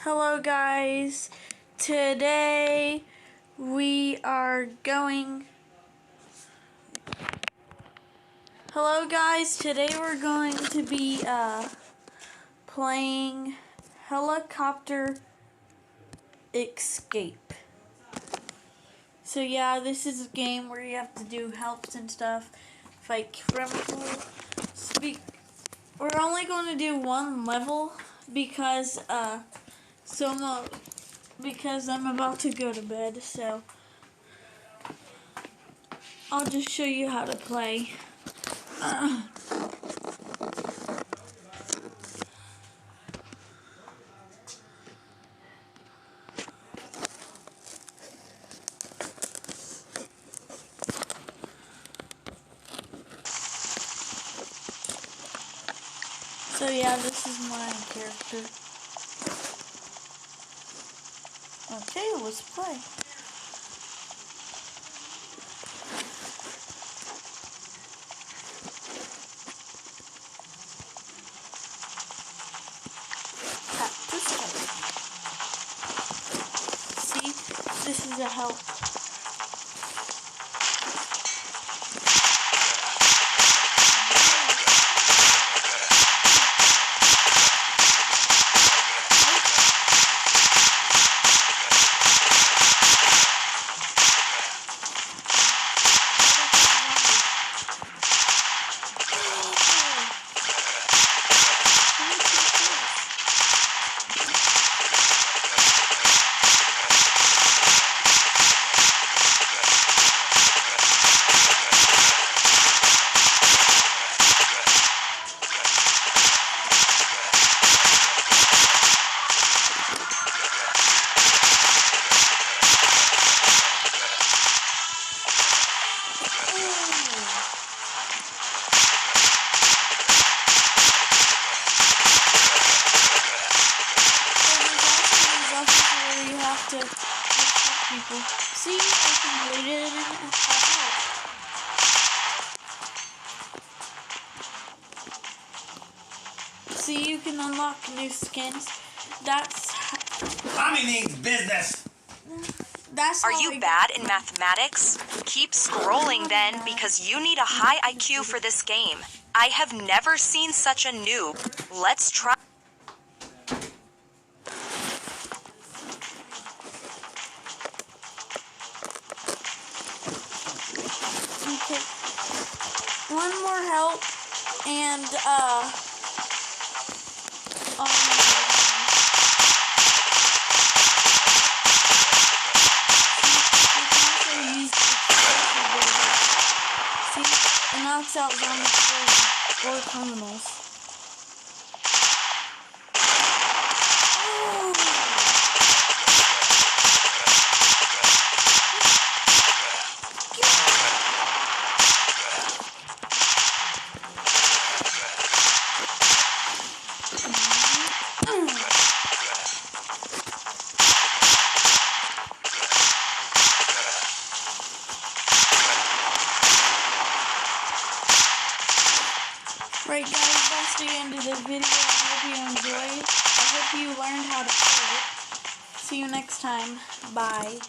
Hello guys, today we are going to be playing Helicopter Escape. So yeah, this is a game where you have to do helps and stuff, fight criminals. We're only going to do one level because because I'm about to go to bed, so I'll just show you how to play. So yeah, this is my character. Okay, let's play. Tap this button. See, this is a help. To people. See, I completed it. See, you can unlock new skins. Mommy needs business. Are you bad in mathematics? Keep scrolling then, because you need a high IQ for this game. I have never seen such a noob. Let's try. Okay. One more help and it knocks out zombies or criminals. Right guys, that's the end of the video. I hope you enjoyed. I hope you learned how to play it. See you next time. Bye.